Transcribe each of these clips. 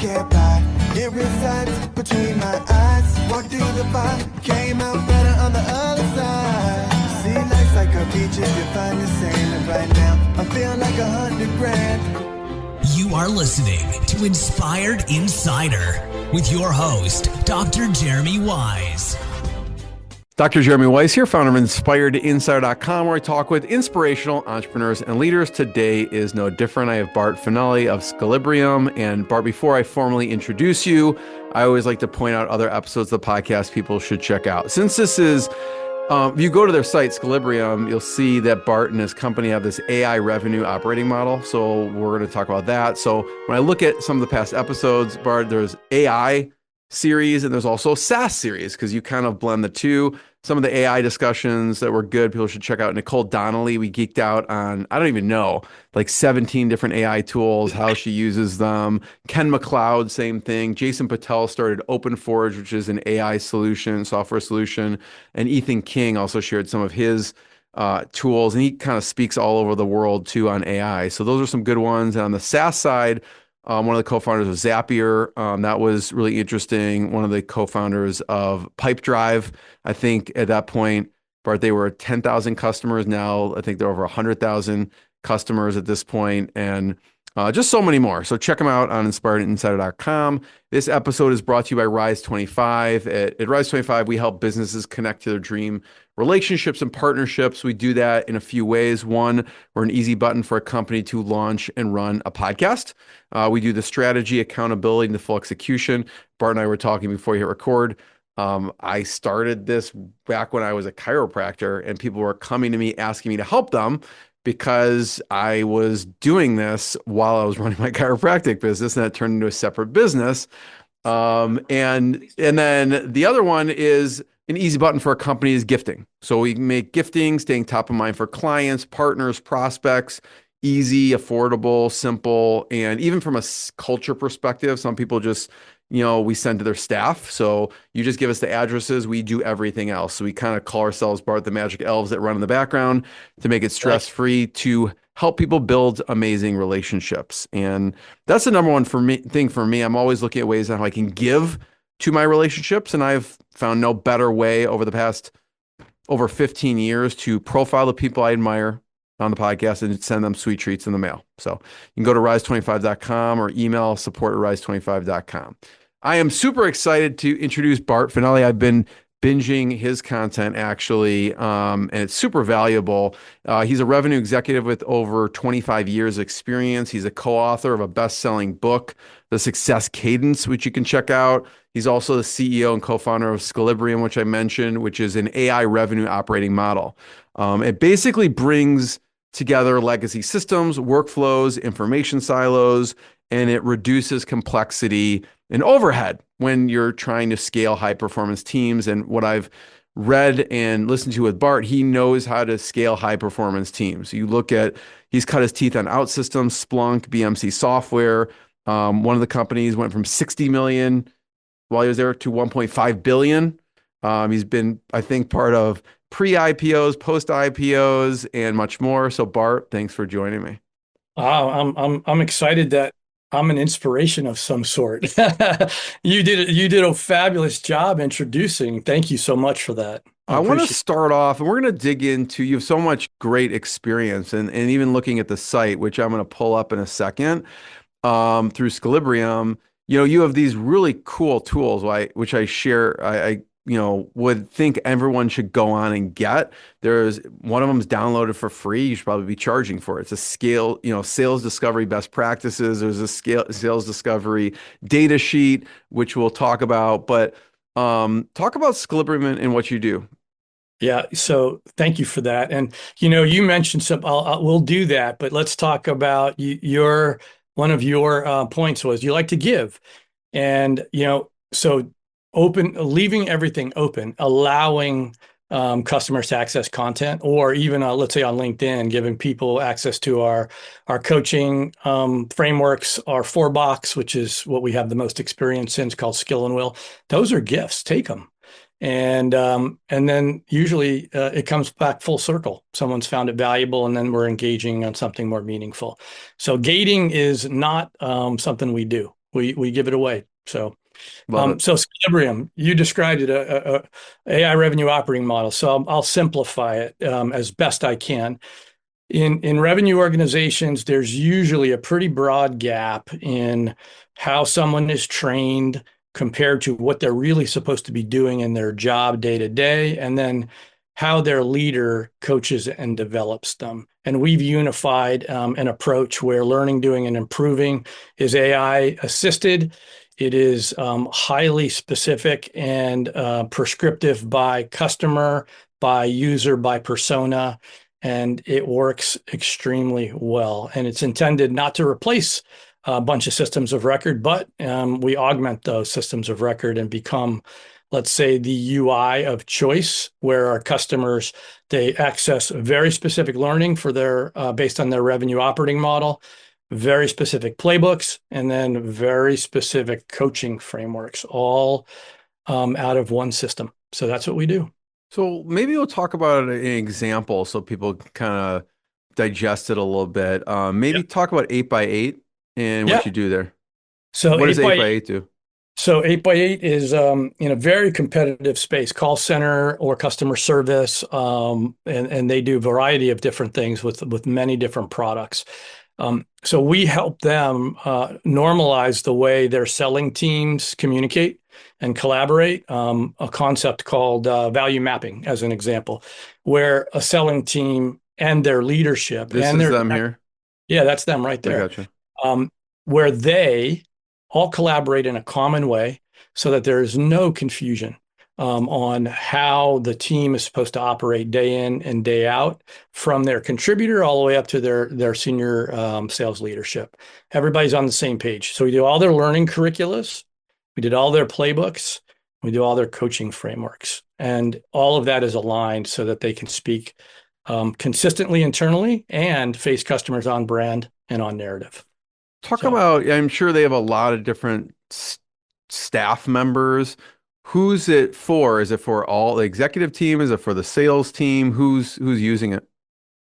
can't buy. It resides between my eyes. Walked through the fire, came out better on the other side. See, life's like a beach if you find the sand. And right now, I feel like 100 grand. You are listening to Inspired Insider with your host, Dr. Jeremy Wise. Dr. Jeremy Wise here, founder of InspiredInsider.com, where I talk with inspirational entrepreneurs and leaders. Today is no different. I have Bart Fanelli of Skillibrium. And Bart, before I formally introduce you, I always like to point out other episodes of the podcast people should check out. Since this is, if you go to their site, Skillibrium, you'll see that Bart and his company have this AI revenue operating model. So we're going to talk about that. So when I look at some of the past episodes, Bart, there's AI series and there's also SaaS series because you kind of blend the two. Some of the AI discussions that were good, people should check out. Nicole Donnelly, we geeked out on, I don't even know, like 17 different AI tools, how she uses them. Ken McLeod, same thing. Jason Patel started OpenForge, which is an AI solution, software solution. And Ethan King also shared some of his tools, and he kind of speaks all over the world too on AI. So those are some good ones. And on the SaaS side, one of the co-founders of Zapier. That was really interesting. One of the co-founders of Pipedrive. I think at that point, Bart, they were 10,000 customers. Now I think they're over 100,000 customers at this point, and just so many more. So check them out on InspiredInsider.com. This episode is brought to you by Rise25. At Rise25, we help businesses connect to their dream relationships and partnerships. We do that in a few ways. One, we're an easy button for a company to launch and run a podcast. We do the strategy, accountability, and the full execution. Bart and I were talking before you hit record. I started this back when I was a chiropractor, and people were coming to me asking me to help them because I was doing this while I was running my chiropractic business, and that turned into a separate business. And then the other one is an easy button for a company is gifting. So we make gifting, staying top of mind for clients, partners, prospects, easy, affordable, simple. And even from a culture perspective, some people just, we send to their staff. So you just give us the addresses. We do everything else. So we kind of call ourselves Bart the Magic Elves that run in the background to make it stress-free, to help people build amazing relationships. And that's the number one thing for me. I'm always looking at ways on how I can give to my relationships. And I've found no better way over the past over 15 years to profile the people I admire on the podcast and send them sweet treats in the mail. So you can go to rise25.com or email support@rise25.com. I am super excited to introduce Bart Fanelli. I've been binging his content actually, and it's super valuable. He's a revenue executive with over 25 years experience. He's a co-author of a best-selling book, The Success Cadence, which you can check out. He's also the CEO and co-founder of Skillibrium, which I mentioned, which is an AI revenue operating model. It basically brings together legacy systems, workflows, information silos, and it reduces complexity and overhead when you're trying to scale high-performance teams. And what I've read and listened to with Bart, he knows how to scale high-performance teams. You look at, he's cut his teeth on OutSystems, Splunk, BMC software. One of the companies went from 60 million while he was there to 1.5 billion. He's been, I think, part of pre-IPOs, post-IPOs, and much more. So Bart, thanks for joining me. I'm excited that I'm an inspiration of some sort. You did a fabulous job introducing. Thank you so much for that. I want to start off, and we're going to dig into, you have so much great experience, and even looking at the site, which I'm going to pull up in a second, through Skillibrium. You have these really cool tools, which I share. I would think everyone should go on and get. There's one of them is downloaded for free. You should probably be charging for it. It's a scale, sales discovery best practices. There's a sales discovery data sheet, which we'll talk about. But talk about Skillibrium and what you do. Yeah. So thank you for that. And you mentioned some. We'll do that. But let's talk about one of your points was you like to give, and so. Leaving everything open, allowing customers to access content, or even let's say on LinkedIn, giving people access to our coaching frameworks, our 4-box, which is what we have the most experience in. It's called Skill and Will. Those are gifts. Take them. And then usually it comes back full circle. Someone's found it valuable, and then we're engaging on something more meaningful. So gating is not something we do. we give it away. So, Love it. so Skillibrium, you described it a AI revenue operating model. So I'll simplify it as best I can. In revenue organizations, there's usually a pretty broad gap in how someone is trained compared to what they're really supposed to be doing in their job day to day, and then how their leader coaches and develops them. And we've unified an approach where learning, doing, and improving is AI assisted. It is highly specific and prescriptive by customer, by user, by persona, and it works extremely well. And it's intended not to replace a bunch of systems of record, but we augment those systems of record and become, let's say, the UI of choice, where our customers, they access very specific learning for their based on their revenue operating model, very specific playbooks, and then very specific coaching frameworks, all out of one system. So that's what we do. So maybe we'll talk about an example so people can kind of digest it a little bit. Maybe talk about 8x8 and Yeah. what you do there. So What does 8 by 8x8 do? So 8x8 is in a very competitive space, call center or customer service, and they do a variety of different things with many different products. So we help them normalize the way their selling teams communicate and collaborate. A concept called value mapping, as an example, where a selling team and their leadership This and is their them here. yeah, that's them right I there. gotcha. Where they all collaborate in a common way so that there is no confusion on how the team is supposed to operate day in and day out, from their contributor all the way up to their senior sales leadership. Everybody's on the same page. So we do all their learning curriculums, we did all their playbooks, we do all their coaching frameworks, and all of that is aligned so that they can speak consistently internally and face customers on brand and on narrative. Talk So about, I'm sure they have a lot of different staff members. Who's it for? Is it for all the executive team? Is it for the sales team? Who's using it?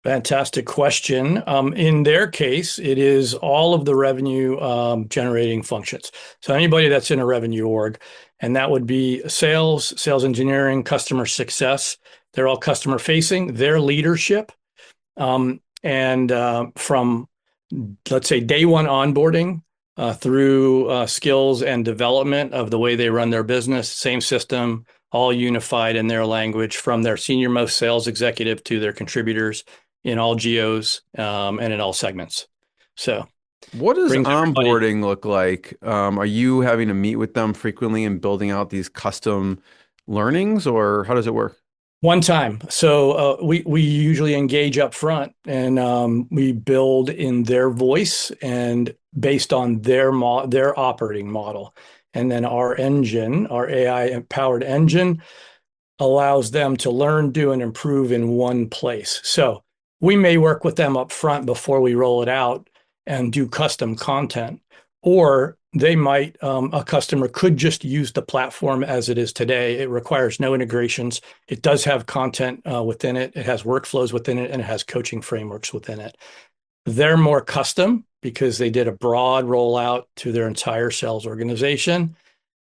fantastic question. In their case, it is all of the revenue generating functions. So anybody that's in a revenue org, and that would be sales, sales engineering, customer success. They're all customer facing, their leadership. And from, let's say, day one onboarding through skills and development of the way they run their business, same system, all unified in their language, from their senior most sales executive to their contributors in all geos and in all segments. So What does brings everybody onboarding look like? Are you having to meet with them frequently and building out these custom learnings, or how does it work? one time. So we usually engage up front, and we build in their voice and based on their operating model. And then our engine, our AI empowered engine, allows them to learn, do, and improve in one place. So we may work with them up front before we roll it out and do custom content, or they might, a customer could just use the platform as it is today. It requires no integrations. It does have content within it. It has workflows within it, and it has coaching frameworks within it. They're more custom because they did a broad rollout to their entire sales organization,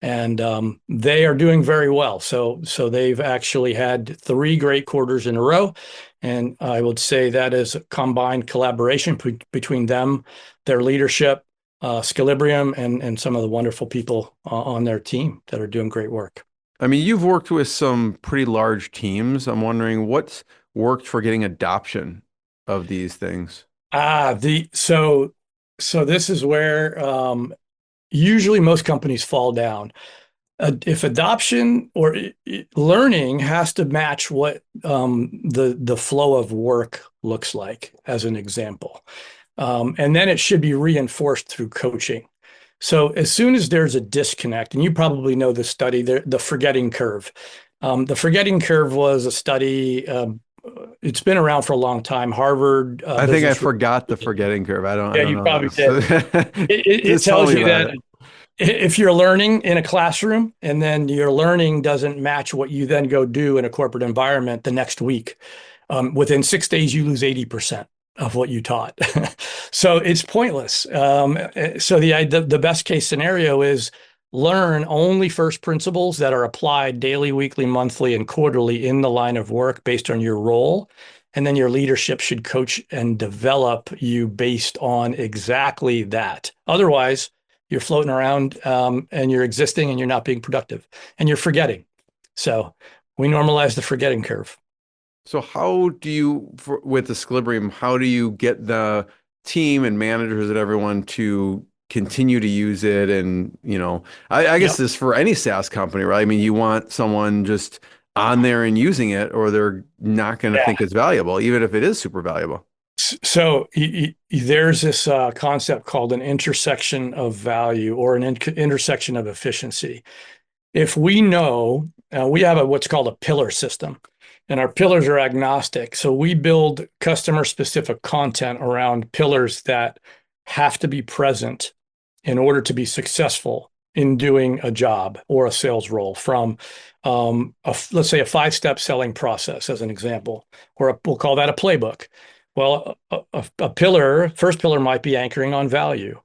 and they are doing very well. So they've actually had 3 great quarters in a row, and I would say that is a combined collaboration between them, their leadership, Skillibrium, and some of the wonderful people on their team that are doing great work. I mean, you've worked with some pretty large teams. I'm wondering what's worked for getting adoption of these things. So this is where usually most companies fall down. If adoption or learning has to match what the flow of work looks like, as an example. And then it should be reinforced through coaching. So as soon as there's a disconnect, and you probably know the study, the forgetting curve. The forgetting curve was a study. It's been around for a long time. Harvard. I think I forgot the forgetting curve. I don't You know probably this. did. It Just tell tells me you about that it. if you're learning in a classroom and then your learning doesn't match what you then go do in a corporate environment the next week, within 6 days, you lose 80%. of what you taught. So it's pointless. So the best case scenario is learn only first principles that are applied daily, weekly, monthly, and quarterly in the line of work based on your role. And then your leadership should coach and develop you based on exactly that. Otherwise, you're floating around and you're existing and you're not being productive and you're forgetting. So we normalize the forgetting curve. So how do you, with the Skillibrium, how do you get the team and managers and everyone to continue to use it? And, I guess Yep. this for any SaaS company, right? I mean, you want someone just on there and using it, or they're not going to Yeah. think it's valuable, even if it is super valuable. So there's this concept called an intersection of value or an intersection of efficiency. If we know we have what's called a pillar system, and our pillars are agnostic. So we build customer specific content around pillars that have to be present in order to be successful in doing a job or a sales role from, let's say, a 5-step selling process, as an example, or we'll call that a playbook. Well, first pillar might be anchoring on value.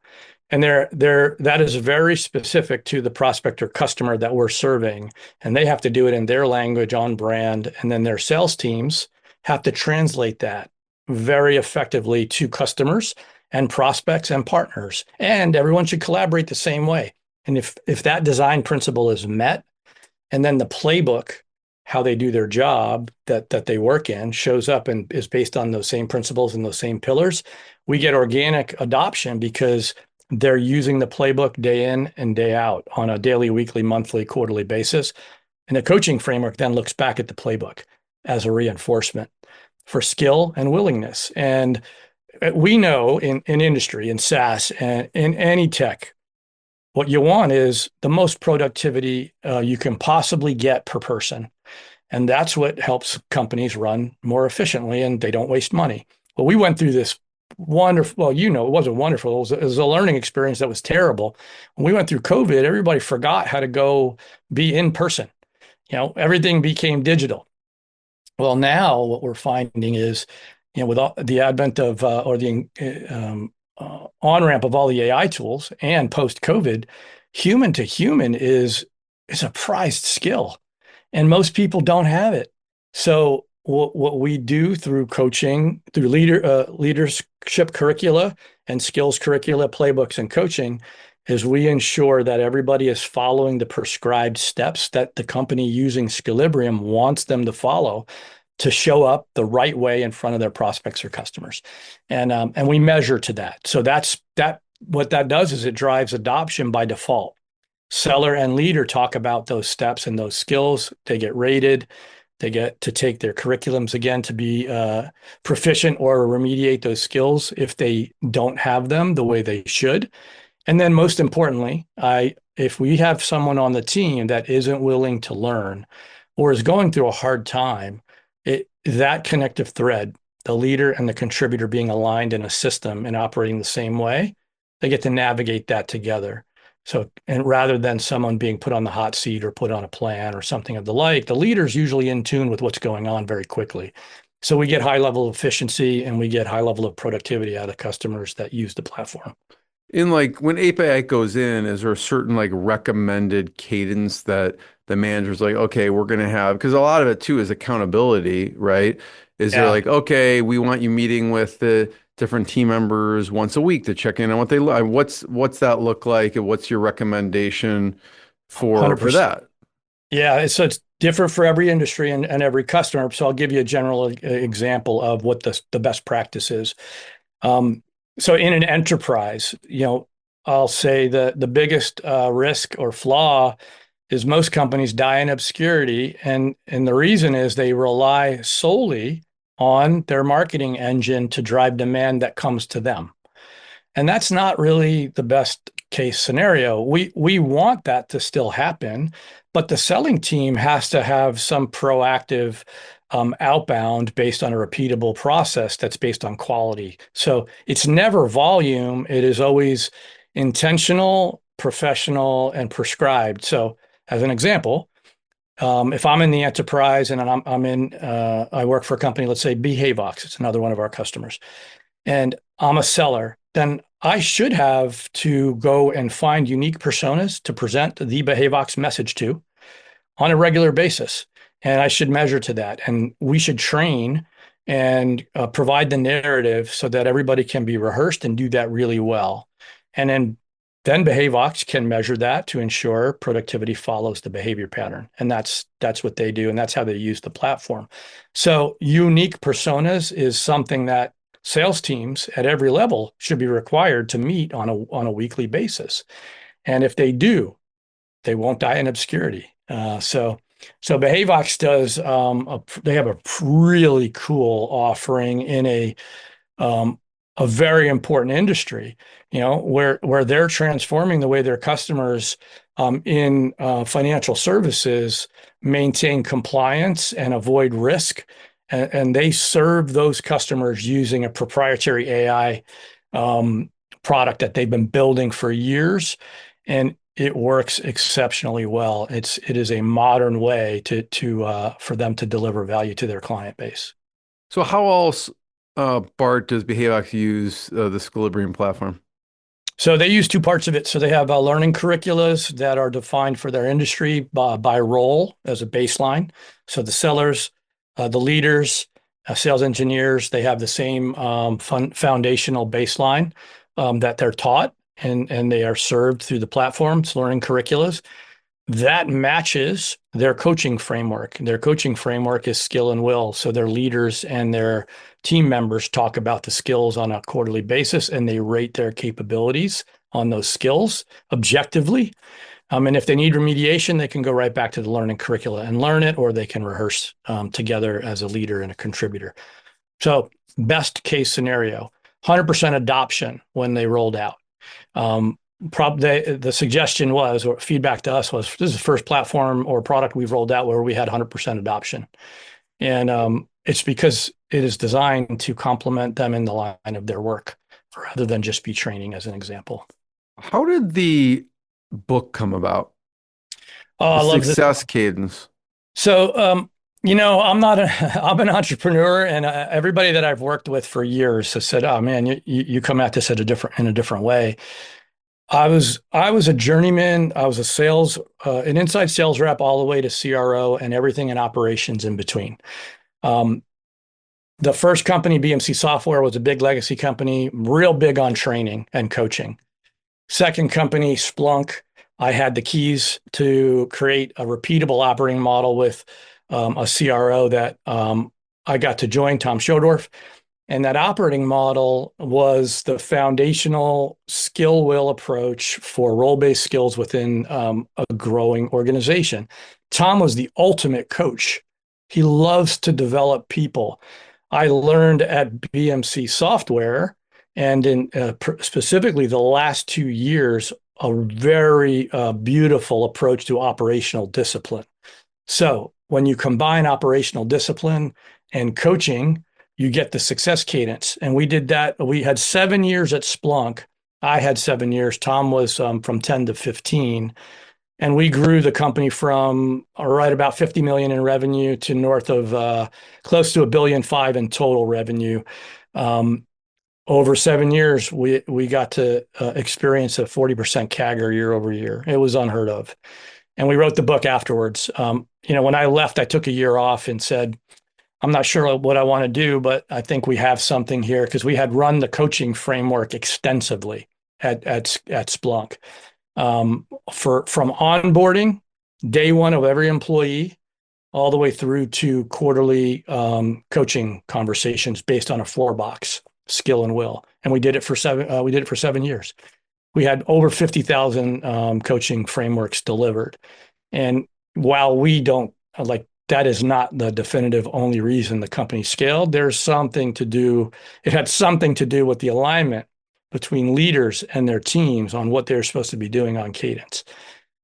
And that is very specific to the prospect or customer that we're serving. And they have to do it in their language on brand. And then their sales teams have to translate that very effectively to customers and prospects and partners. And everyone should collaborate the same way. And if that design principle is met, and then the playbook, how they do their job that they work in, shows up and is based on those same principles and those same pillars, we get organic adoption because they're using the playbook day in and day out on a daily, weekly, monthly, quarterly basis. And the coaching framework then looks back at the playbook as a reinforcement for skill and willingness. And we know in industry, in SaaS, and in any tech, what you want is the most productivity you can possibly get per person. And that's what helps companies run more efficiently and they don't waste money. Well, we went through this wonderful, well, it wasn't wonderful. It was a learning experience that was terrible. When we went through COVID, everybody forgot how to go be in person. Everything became digital. Well, now what we're finding is, with all, the advent of or the on-ramp of all the AI tools and post-COVID, human to human is a prized skill. And most people don't have it. So what we do through coaching, through leadership curricula and skills curricula, playbooks and coaching, is we ensure that everybody is following the prescribed steps that the company using Skillibrium wants them to follow to show up the right way in front of their prospects or customers. And we measure to that. So what that does is it drives adoption by default. Seller and leader talk about those steps and those skills. They get rated. They get to take their curriculums again to be proficient or remediate those skills if they don't have them the way they should. And then most importantly, if we have someone on the team that isn't willing to learn or is going through a hard time, that connective thread, the leader and the contributor being aligned in a system and operating the same way, they get to navigate that together. So, and rather than someone being put on the hot seat or put on a plan or something of the like, the leader's usually in tune with what's going on very quickly. So we get high level of efficiency and we get high level of productivity out of customers that use the platform. In when API goes in, is there a certain recommended cadence that the manager's okay, we're going to have, because a lot of it too is accountability, right? Is there okay, we want you meeting with the different team members once a week to check in on what they like. What's that look like, and what's your recommendation for 100%. that? Yeah, so it's different for every industry and every customer. So I'll give you a general example of what the best practice is. So in an enterprise, I'll say the biggest risk or flaw is most companies die in obscurity, and the reason is they rely solely on their marketing engine to drive demand that comes to them. And that's not really the best case scenario. We want that to still happen, but the selling team has to have some proactive outbound based on a repeatable process that's based on quality. So it's never volume. It is always intentional, professional, and prescribed. So as an example, if I'm in the enterprise and I work for a company, let's say Behaveox, it's another one of our customers. and I'm a seller, then I should have to go and find unique personas to present the Behavox message to on a regular basis. And I should measure to that. And we should train and provide the narrative so that everybody can be rehearsed and do that really well. And then Behavox can measure that to ensure productivity follows the behavior pattern. And that's what they do. And that's how they use the platform. So unique personas is something that sales teams at every level should be required to meet on a weekly basis. And if they do, they won't die in obscurity. So Behavox does, they have a really cool offering in a very important industry, where they're transforming the way their customers in financial services maintain compliance and avoid risk. And they serve those customers using a proprietary AI product that they've been building for years. And it works exceptionally well. It is a modern way for them to deliver value to their client base. So how else, Bart, does Behavox use the Skillibrium platform? So they use two parts of it. So they have learning curriculas that are defined for their industry by role as a baseline. So the sellers, the leaders, sales engineers, they have the same foundational baseline that they're taught. And they are served through the platform's learning curriculums. That matches their coaching framework. Their coaching framework is skill and will. So their leaders and their team members talk about the skills on a quarterly basis, and they rate their capabilities on those skills objectively. And if they need remediation, they can go right back to the learning curricula and learn it, or they can rehearse together as a leader and a contributor. So best case scenario, 100% adoption when they rolled out. The suggestion was, or feedback to us was, this is the first platform or product we've rolled out where we had 100% adoption. And it's because it is designed to complement them in the line of their work rather than just be training, as an example. How did the book come about? I love Success Cadence. So, I'm an entrepreneur, and everybody that I've worked with for years has said, "Oh man, you come at this in a different way." I was a journeyman. I was an inside sales rep all the way to CRO and everything in operations in between. The first company, BMC Software, was a big legacy company, real big on training and coaching. Second company, Splunk, I had the keys to create a repeatable operating model with a CRO that I got to join, Tom Schodorf. And that operating model was the foundational skill will approach for role-based skills within a growing organization. Tom was the ultimate coach. He loves to develop people. I learned at BMC Software, and in specifically the last 2 years, a very beautiful approach to operational discipline. So when you combine operational discipline and coaching, you get the Success Cadence. And we did that. We had 7 years at Splunk. I had 7 years. Tom was from 10 to 15. And we grew the company from right about 50 million in revenue to north of close to $1.5 billion in total revenue. Over 7 years, we got to experience a 40% CAGR year over year. It was unheard of. And we wrote the book afterwards. When I left, I took a year off and said, I'm not sure what I want to do, but I think we have something here, because we had run the coaching framework extensively at Splunk. From onboarding, day one of every employee, all the way through to quarterly coaching conversations based on a 4-box skill and will. And we did it for 7 years. We had over 50,000 coaching frameworks delivered. And while we don't that is not the definitive only reason the company scaled, it had something to do with the alignment between leaders and their teams on what they're supposed to be doing on cadence.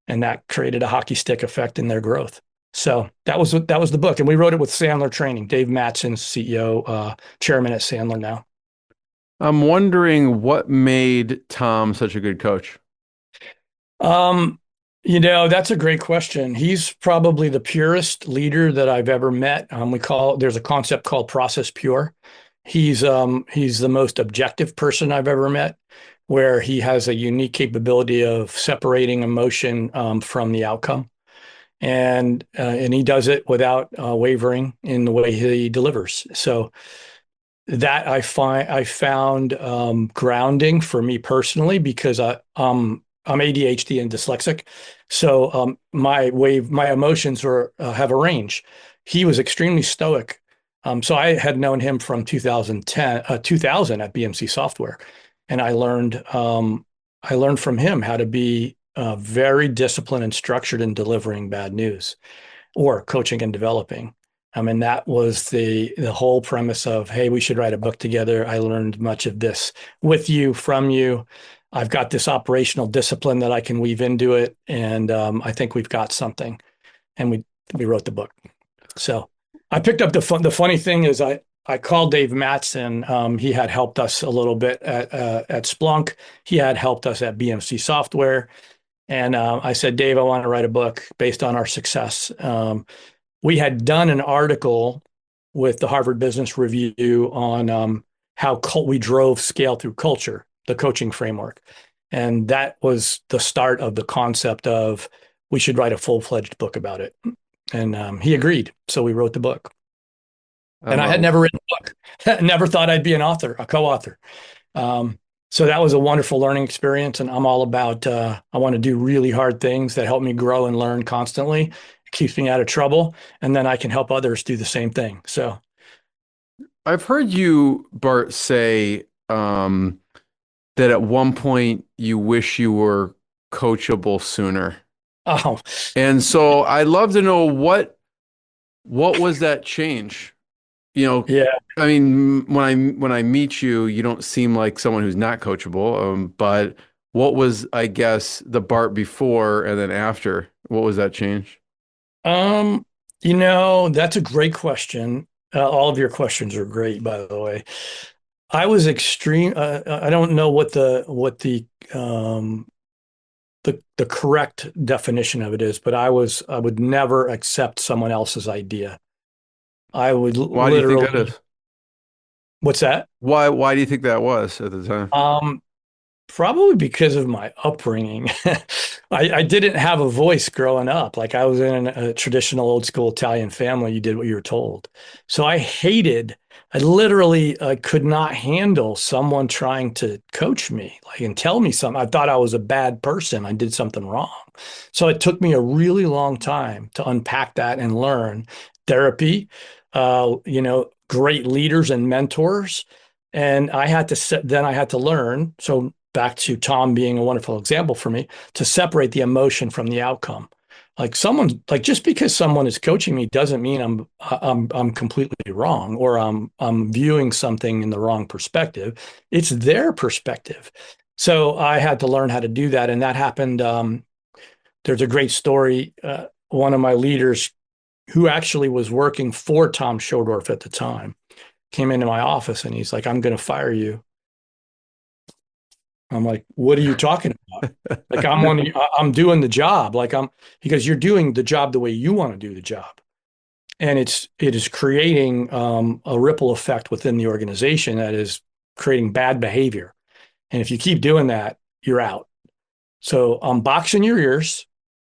And that created a hockey stick effect in their growth. So that was the book. And we wrote it with Sandler Training. Dave Mattson, CEO, chairman at Sandler now. I'm wondering what made Tom such a good coach. That's a great question. He's probably the purest leader that I've ever met. There's a concept called process pure. He's the most objective person I've ever met, where he has a unique capability of separating emotion from the outcome, and he does it without wavering in the way he delivers. So that I found grounding for me personally, because I'm ADHD and dyslexic, so my emotions have a range. He was extremely stoic, so I had known him from 2000 at BMC Software, and I learned from him how to be very disciplined and structured in delivering bad news or coaching and developing. I mean, that was the whole premise of, hey, we should write a book together. I learned much of this with you, from you. I've got this operational discipline that I can weave into it, and I think we've got something. And we wrote the book. So I picked up the funny thing is I called Dave Mattson. He had helped us a little bit at Splunk. He had helped us at BMC Software. And I said, Dave, I want to write a book based on our success. We had done an article with the Harvard Business Review on how we drove scale through culture, the coaching framework. And that was the start of the concept of we should write a full-fledged book about it. And he agreed. So we wrote the book. And I had never written a book. Never thought I'd be an author, a co-author. So that was a wonderful learning experience. And I'm all about, I want to do really hard things that help me grow and learn constantly. It keeps me out of trouble. And then I can help others do the same thing. So I've heard you, Bart, say that at one point you wish you were coachable sooner. Oh, And so I'd love to know what was that change? yeah. I mean, when I meet you, you don't seem like someone who's not coachable. But what was, I guess, the Bart before and then after? What was that change? That's a great question. All of your questions are great, by the way. I was extreme. I don't know what the correct definition of it is, but I would never accept someone else's idea. I would Why do you think that is? What's that? Why do you think that was at the time? Probably because of my upbringing. I didn't have a voice growing up. Like, I was in a traditional old school Italian family. You did what you were told. So I literally could not handle someone trying to coach me, like, and tell me something. I thought I was a bad person. I did something wrong. So it took me a really long time to unpack that and learn therapy, great leaders and mentors. And then I had to learn. So back to Tom being a wonderful example for me, to separate the emotion from the outcome. Just because someone is coaching me doesn't mean I'm completely wrong, or I'm viewing something in the wrong perspective. It's their perspective. So I had to learn how to do that. And that happened. There's a great story. One of my leaders, who actually was working for Tom Schodorf at the time, came into my office and he's like, I'm going to fire you. I'm like, what are you talking about? Like, I'm doing the job. He goes, you're doing the job the way you want to do the job. And it is creating a ripple effect within the organization that is creating bad behavior. And if you keep doing that, you're out. So I'm boxing your ears.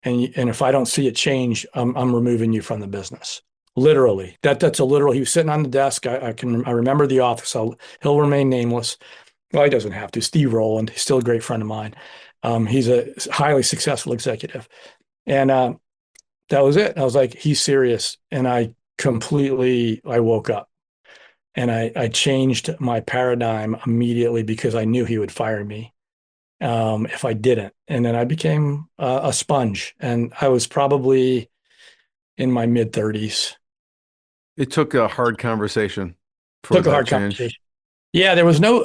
And if I don't see it change, I'm removing you from the business. Literally, that's a literal. He was sitting on the desk. I remember the office. He'll remain nameless. Well, he doesn't have to. Steve Rowland, he's still a great friend of mine. He's a highly successful executive, and that was it. I was like, he's serious, and I woke up, and I changed my paradigm immediately, because I knew he would fire me if I didn't. And then I became a sponge, and I was probably in my mid-30s. It took a hard conversation for Took a that hard change. conversation. Yeah, there was no,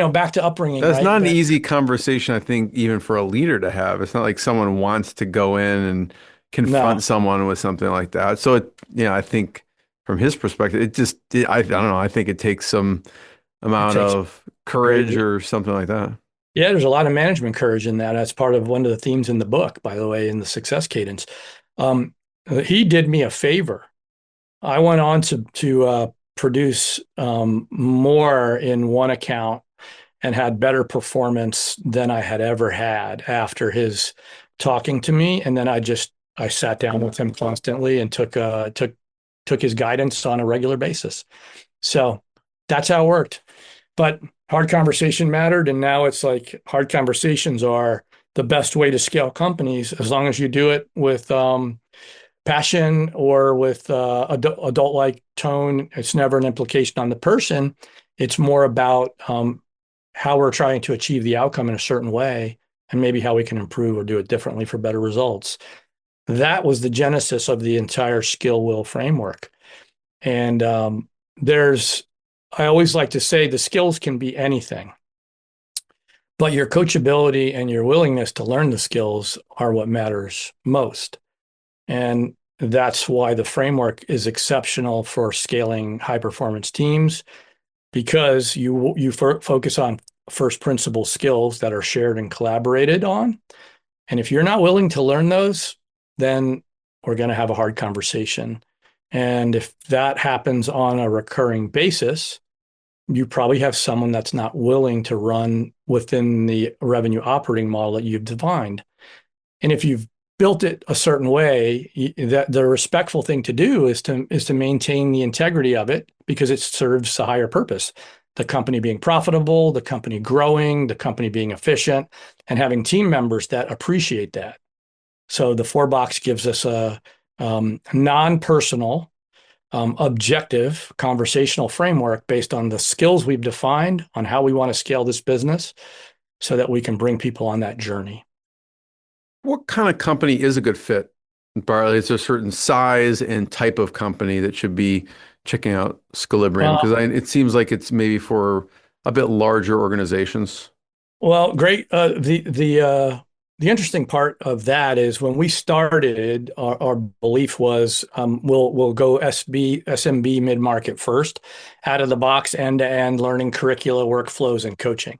back to upbringing. That's right? not an easy conversation, I think, even for a leader to have. It's not like someone wants to go in and confront No, someone with something like that. So I think from his perspective, I don't know. I think it takes some it amount takes of great. courage or something like that. Yeah, there's a lot of management courage in that. That's part of one of the themes in the book, by the way, in the Success Cadence. He did me a favor. I went on to produce more in one account and had better performance than I had ever had after his talking to me. And then I sat down with him constantly and took his guidance on a regular basis. So that's how it worked. But hard conversation mattered. And now it's like hard conversations are the best way to scale companies, as long as you do it with passion or with adult-like tone. It's never an implication on the person. It's more about how we're trying to achieve the outcome in a certain way, and maybe how we can improve or do it differently for better results. That was the genesis of the entire skill will framework. And I always like to say the skills can be anything, but your coachability and your willingness to learn the skills are what matters most. And that's why the framework is exceptional for scaling high performance teams, because you focus on first principle skills that are shared and collaborated on. And if you're not willing to learn those, then we're going to have a hard conversation. And if that happens on a recurring basis, you probably have someone that's not willing to run within the revenue operating model that you've defined. And if you've built it a certain way, that the respectful thing to do is to maintain the integrity of it, because it serves a higher purpose. The company being profitable, the company growing, the company being efficient, and having team members that appreciate that. So the 4-box gives us a non-personal, objective conversational framework based on the skills we've defined on how we want to scale this business, so that we can bring people on that journey. What kind of company is a good fit, Bart? Is there a certain size and type of company that should be checking out Skillibrium? Because it seems like it's maybe for a bit larger organizations. Well, great. The interesting part of that is when we started, our belief was we'll go SMB mid-market first, out of the box, end-to-end learning curricula, workflows, and coaching.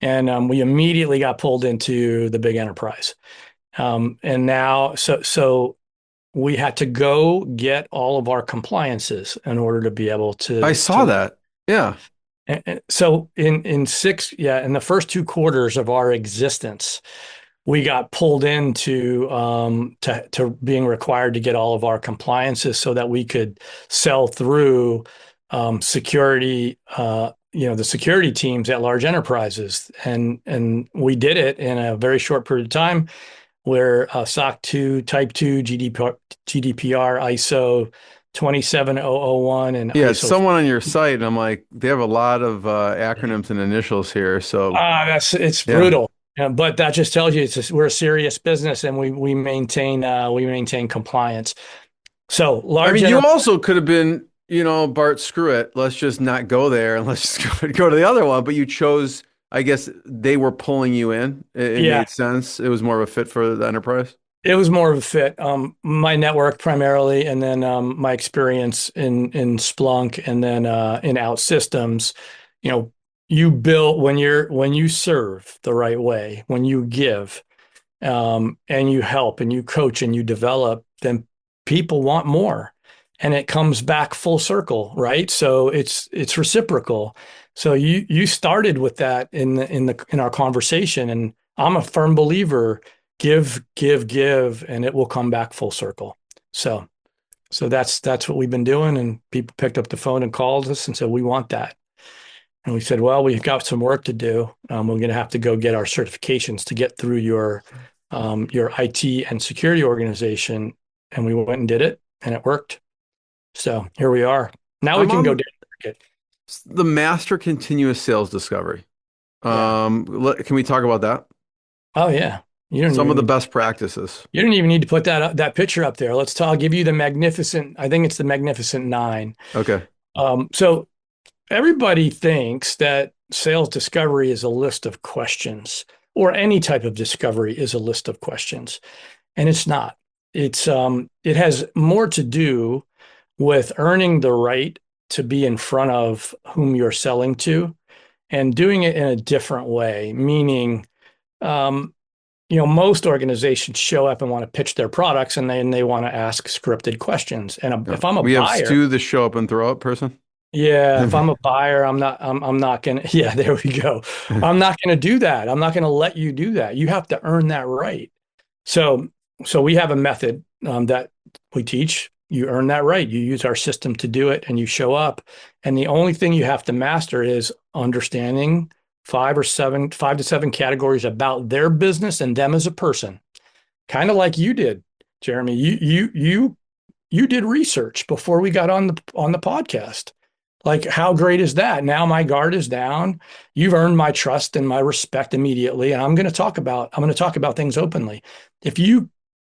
And we immediately got pulled into the big enterprise. And now, so we had to go get all of our compliances in order to be able to. I saw that. Yeah. And so in the first 2 quarters of our existence, we got pulled into to being required to get all of our compliances so that we could sell through security, the security teams at large enterprises. And we did it in a very short period of time, where SOC 2, Type 2, GDPR, ISO 27001, and yeah, ISO. Someone on your site, and I'm like, they have a lot of acronyms and initials here. So it's brutal. But that just tells you we're a serious business, and we maintain compliance. So large. You also could have been, Bart, screw it, let's just not go there and let's just go to the other one. But you chose. I guess they were pulling you in. It made sense. It was more of a fit for the enterprise. It was more of a fit. My network primarily, and then my experience in Splunk, and then in OutSystems. You build when you serve the right way, when you give, and you help and you coach and you develop, then people want more, and it comes back full circle, right? So it's reciprocal. So you started with that in our conversation, and I'm a firm believer: give, and it will come back full circle. So that's what we've been doing, and people picked up the phone and called us and said, we want that. And we said, well, we've got some work to do. We're going to have to go get our certifications to get through your IT and security organization. And we went and did it, and it worked. So here we are. Now we can go down the market. The master continuous sales discovery. Can we talk about that? Oh yeah. Some of the best practices. You don't even need to put that picture up there. I'll give you the magnificent. I think it's the Magnificent 9. Okay. So everybody thinks that sales discovery is a list of questions, or any type of discovery is a list of questions, and it's not. It has more to do with earning the right to be in front of whom you're selling to, and doing it in a different way. Meaning, most organizations show up and want to pitch their products, and then they want to ask scripted questions. And if I'm a buyer, we have Stu, the show up and throw up person. Yeah, if I'm a buyer, I'm not gonna, yeah, there we go. I'm not gonna do that. I'm not gonna let you do that. You have to earn that right. So, so we have a method that we teach. You earn that right. You use our system to do it and you show up. And the only thing you have to master is understanding five to seven categories about their business and them as a person. Kind of like you did, Jeremy. You did research before we got on the podcast. Like, how great is that? Now my guard is down. You've earned my trust and my respect immediately. And I'm going to talk about things openly. If you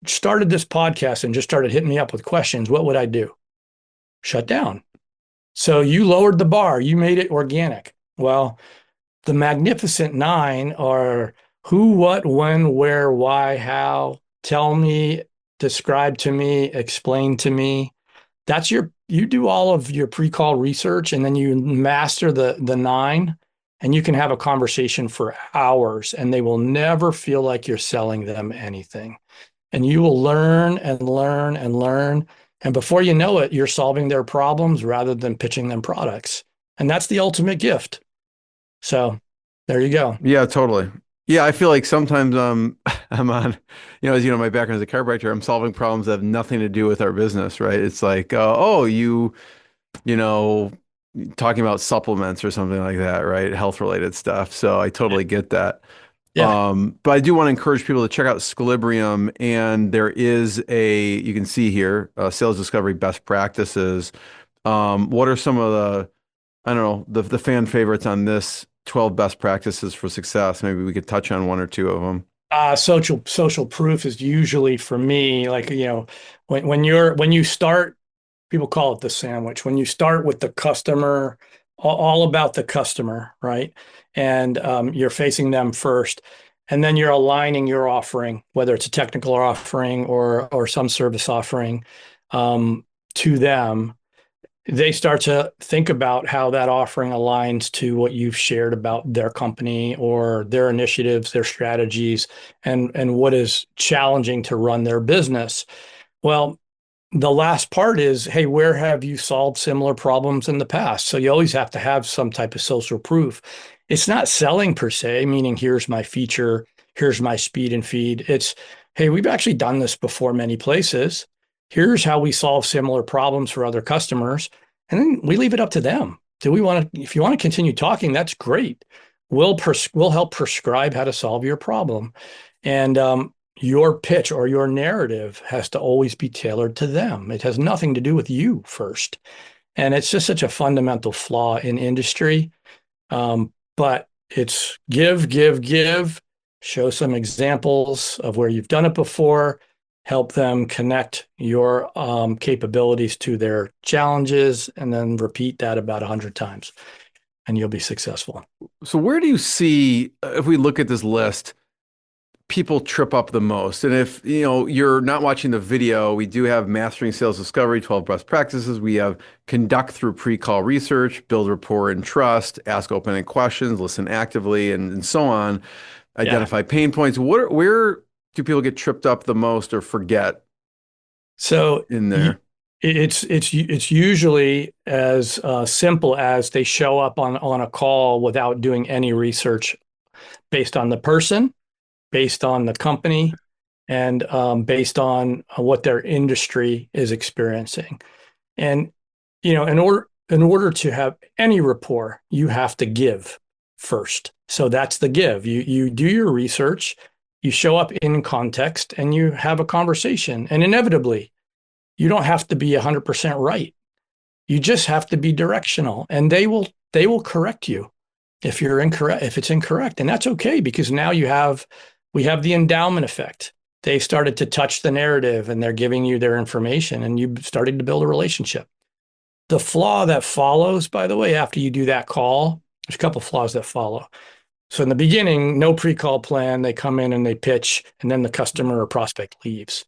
started this podcast and just started hitting me up with questions, what would I do? Shut down. So you lowered the bar, you made it organic. Well, the Magnificent Nine are who, what, when, where, why, how. Tell me, describe to me, explain to me. You do all of your pre-call research and then you master the nine and you can have a conversation for hours and they will never feel like you're selling them anything. And you will learn and learn and learn. And before you know it, you're solving their problems rather than pitching them products. And that's the ultimate gift. So there you go. Yeah, totally. Yeah, I feel like sometimes I'm on, as you know, my background as a chiropractor, I'm solving problems that have nothing to do with our business, right? It's like, oh, you know, talking about supplements or something like that, right? Health related stuff. So I totally get that. Yeah. But I do want to encourage people to check out Skillibrium, and there is you can see here, sales discovery best practices. What are some of I don't know, the fan favorites on this 12 best practices for success? Maybe we could touch on one or two of them. Social proof is usually for me, like, when you start, people call it the sandwich. When you start with the customer, all about the customer, right? And you're facing them first, and then you're aligning your offering, whether it's a technical offering or some service offering, to them. They start to think about how that offering aligns to what you've shared about their company or their initiatives, their strategies, and what is challenging to run their business. Well, the last part is, hey, where have you solved similar problems in the past? So you always have to have some type of social proof. It's not selling per se, meaning here's my feature, here's my speed and feed. It's, hey, we've actually done this before many places. Here's how we solve similar problems for other customers. And then we leave it up to them. If you want to continue talking, that's great. We'll help prescribe how to solve your problem. And your pitch or your narrative has to always be tailored to them. It has nothing to do with you first. And it's just such a fundamental flaw in industry. But it's give, show some examples of where you've done it before, help them connect your capabilities to their challenges, and then repeat that about 100 times, and you'll be successful. So where do you see, if we look at this list, people trip up the most? And if you're not watching the video, we do have Mastering Sales Discovery, 12 best practices. We have Conduct through pre-call research, Build rapport and trust, Ask open-ended questions, Listen actively, and so on. Identify pain points. Where do people get tripped up the most or forget? So in there, it's usually as simple as they show up on a call without doing any research based on the person, based on the company, and based on what their industry is experiencing. And in order to have any rapport, you have to give first. So that's the give. You do your research, you show up in context, and you have a conversation. And inevitably, you don't have to be 100% right. You just have to be directional, and they will correct you if you're incorrect, if it's incorrect. And that's okay, because now we have the endowment effect. They started to touch the narrative and they're giving you their information, and you started to build a relationship. The flaw that follows, by the way, after you do that call, there's a couple of flaws that follow. So in the beginning, no pre-call plan, they come in and they pitch, and then the customer or prospect leaves.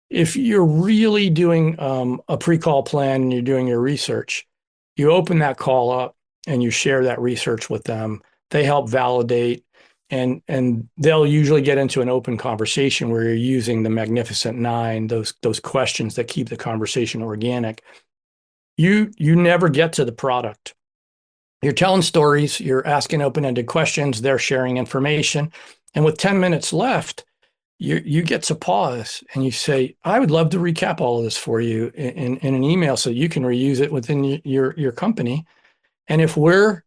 If you're really doing a pre-call plan and you're doing your research, you open that call up and you share that research with them. They help validate, and they'll usually get into an open conversation where you're using the Magnificent Nine, those questions that keep the conversation organic. you never get to the product. You're telling stories, you're asking open-ended questions, they're sharing information. And with 10 minutes left, you get to pause and you say, I would love to recap all of this for you in an email so you can reuse it within your company. And if we're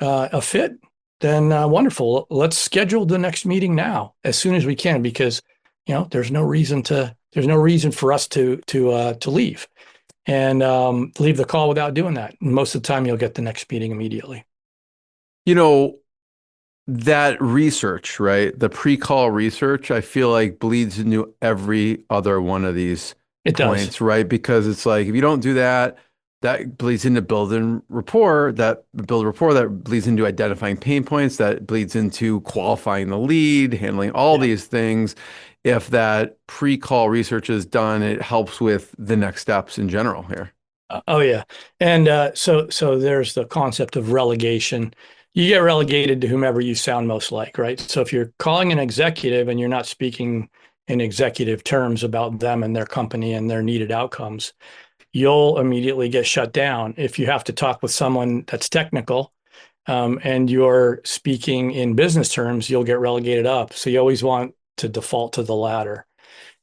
a fit, then wonderful. Let's schedule the next meeting now as soon as we can, because there's no reason for us to leave and leave the call without doing that. And most of the time, you'll get the next meeting immediately. You know, that research, right? The pre-call research, I feel like bleeds into every other one of these It does. points, right? Because it's like if you don't do that, that bleeds into building rapport, that bleeds into identifying pain points, that bleeds into qualifying the lead, handling all Yeah. these things. If that pre-call research is done, it helps with the next steps in general here. Oh yeah, and so there's the concept of relegation. You get relegated to whomever you sound most like, right? So if you're calling an executive and you're not speaking in executive terms about them and their company and their needed outcomes, you'll immediately get shut down. If you have to talk with someone that's technical, and you're speaking in business terms, you'll get relegated up. So you always want to default to the latter.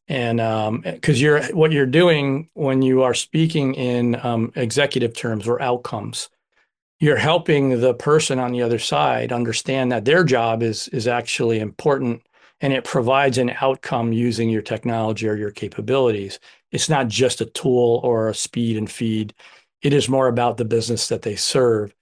And because what you're doing when you are speaking in executive terms or outcomes, you're helping the person on the other side understand that their job is actually important, and it provides an outcome using your technology or your capabilities. It's not just a tool or a speed and feed. It is more about the business that they serve.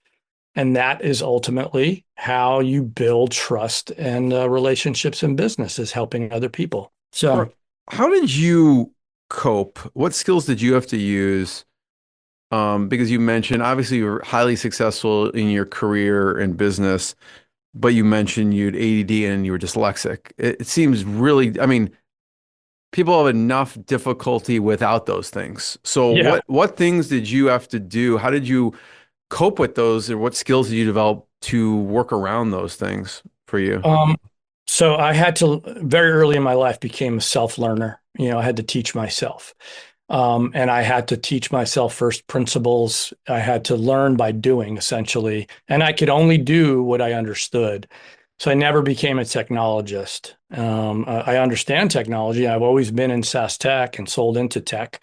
And that is ultimately how you build trust and relationships in business, is helping other people. So How did you cope? What skills did you have to use? Because you mentioned obviously you were highly successful in your career and business, but you mentioned you had ADD and you were dyslexic. It seems really, I mean, people have enough difficulty without those things. So yeah. what things did you have to do? How did you cope with those, or what skills did you develop to work around those things for you? Um, so I had to very early in my life became a self-learner. I had to teach myself. And I had to teach myself first principles. I had to learn by doing, essentially. And I could only do what I understood. So I never became a technologist. I understand technology. I've always been in SaaS tech and sold into tech.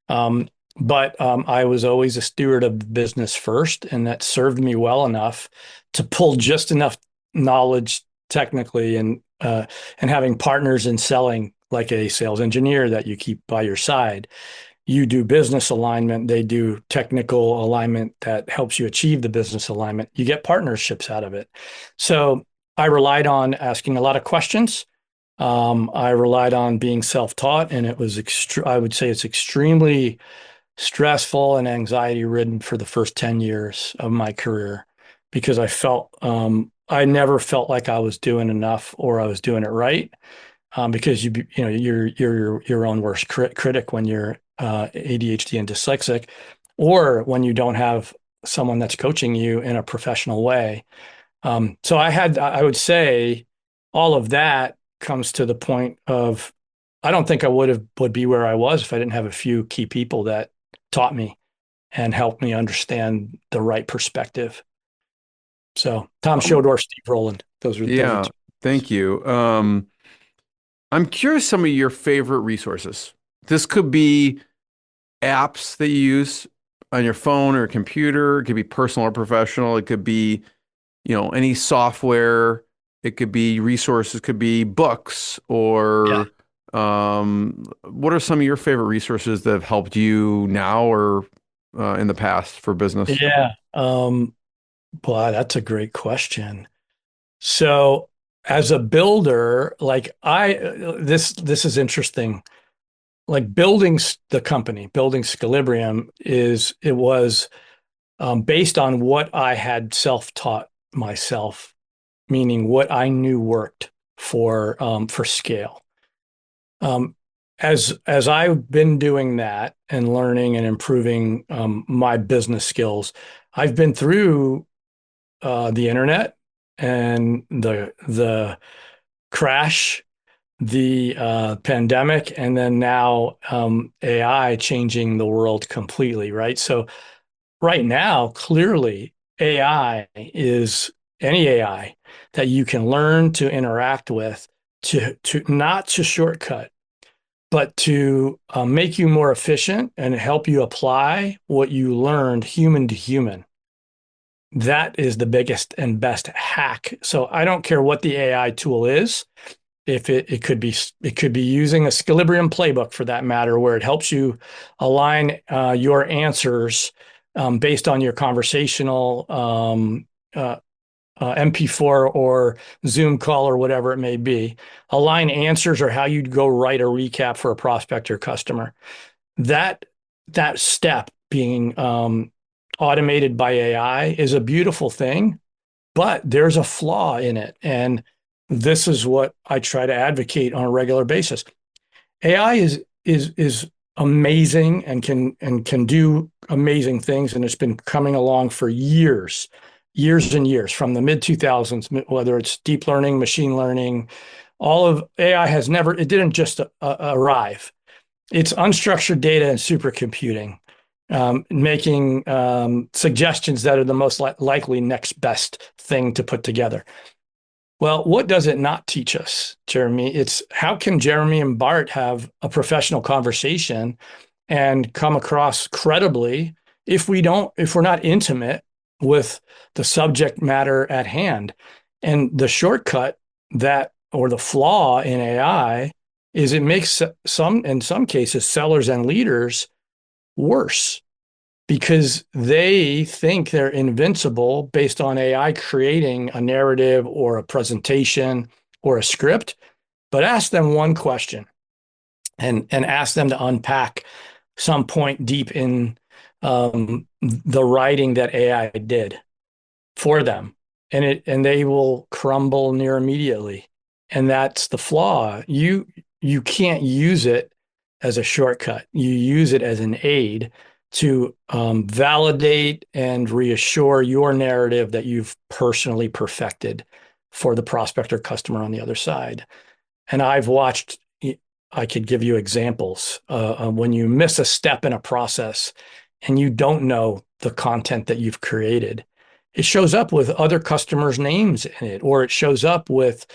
But I was always a steward of business first, and that served me well enough to pull just enough knowledge technically, and having partners in selling, like a sales engineer that you keep by your side. You do business alignment, they do technical alignment that helps you achieve the business alignment. You get partnerships out of it. So I relied on asking a lot of questions. I relied on being self-taught, and it was I would say it's extremely stressful and anxiety ridden for the first 10 years of my career, because I never felt like I was doing enough or I was doing it right. Because you're your own worst critic when you're ADHD and dyslexic, or when you don't have someone that's coaching you in a professional way. So I would say all of that comes to the point of, I don't think I would be where I was if I didn't have a few key people that taught me and helped me understand the right perspective. So Tom Um, Shodor, Steve Rowland, those are yeah, two. thank you. I'm curious some of your favorite resources. This could be apps that you use on your phone or computer. It could be personal or professional. It could be, any software. It could be resources, could be books, Yeah. or what are some of your favorite resources that have helped you now or in the past for business? Yeah. Boy, that's a great question. So as a builder, like this is interesting. Like building the company, building Skillibrium it was based on what I had self-taught myself, meaning what I knew worked for scale. Um, as I've been doing that and learning and improving my business skills, I've been through the internet and the crash, the pandemic, and then now AI changing the world completely, right? So right now, clearly, AI is any AI that you can learn to interact with to not to shortcut, but to make you more efficient and help you apply what you learned human to human. That is the biggest and best hack. So I don't care what the AI tool is. If it could be using a Skillibrium playbook for that matter, where it helps you align your answers based on your conversational MP4 or Zoom call or whatever it may be. Align answers or how you'd go write a recap for a prospect or customer. That step being automated by AI is a beautiful thing, but there's a flaw in it. And this is what I try to advocate on a regular basis. AI is amazing and can do amazing things, and it's been coming along for years and years, from the mid 2000s, whether it's deep learning, machine learning. All of AI has never, it didn't just arrive. It's unstructured data and supercomputing, making suggestions that are the most likely next best thing to put together. Well, what does it not teach us, Jeremy? It's how can Jeremy and Bart have a professional conversation and come across credibly if we're not intimate with the subject matter at hand? And the shortcut or the flaw in AI is it makes in some cases, sellers and leaders worse, because they think they're invincible based on AI creating a narrative or a presentation or a script. But ask them one question and ask them to unpack some point deep in the writing that AI did for them, and they will crumble near immediately. And that's the flaw. You can't use it as a shortcut. You use it as an aid to validate and reassure your narrative that you've personally perfected for the prospect or customer on the other side. And I've watched, I could give you examples when you miss a step in a process and you don't know the content that you've created. It shows up with other customers' names in it, or it shows up with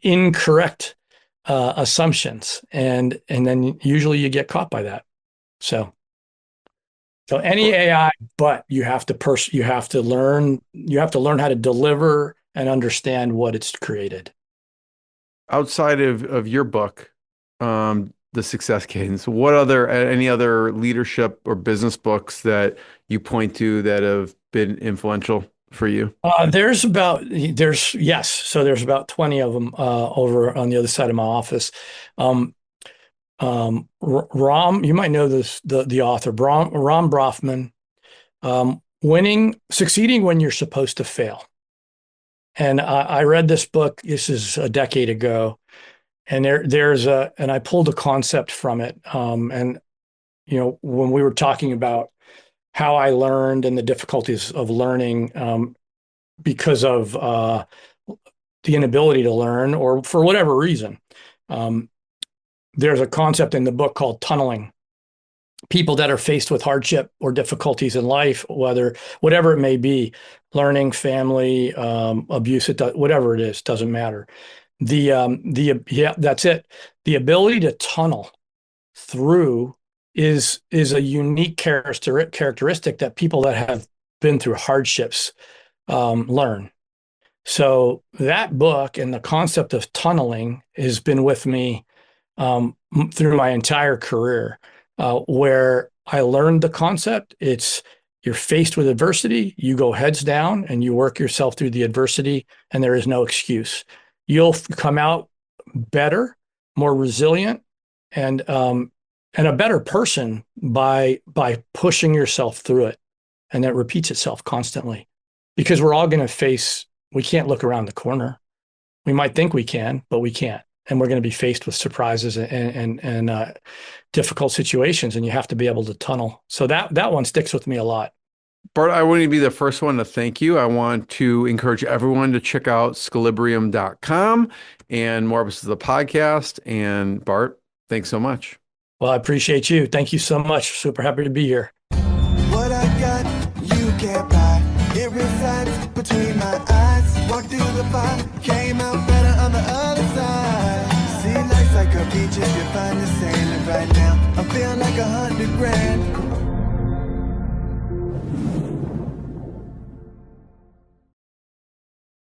incorrect assumptions, and then usually you get caught by that. So any AI, but you have to learn how to deliver and understand what it's created. Outside of your book, The Success Cadence, any other leadership or business books that you point to that have been influential for you? There's about 20 of them over on the other side of my office. Ram, you might know this, the author, Ram Brofman, Succeeding When You're Supposed to Fail. And I read this book, this is a decade ago, and and I pulled a concept from it. And, when we were talking about how I learned and the difficulties of learning because of the inability to learn or for whatever reason, there's a concept in the book called tunneling. People that are faced with hardship or difficulties in life, whatever it may be, learning, family, abuse, whatever it is, doesn't matter. That's it. The ability to tunnel through is a unique characteristic that people that have been through hardships learn. So that book and the concept of tunneling has been with me through my entire career, where I learned the concept. You're faced with adversity, you go heads down and you work yourself through the adversity, and there is no excuse. You'll come out better, more resilient, and a better person by pushing yourself through it. And that repeats itself constantly, because we're all going to we can't look around the corner. We might think we can, but we can't. And we're going to be faced with surprises and difficult situations, and you have to be able to tunnel. So that one sticks with me a lot. Bart, I want to be the first one to thank you. I want to encourage everyone to check out skillibrium.com and more episodes of the podcast. And Bart, thanks so much. Well, I appreciate you. Thank you so much. Super happy to be here. What I got, you can't buy. It resides between my eyes. Walked through the fire, came out better on the other side. See, life's like a beach if you find the sailing right now. I'm feeling like 100 grand.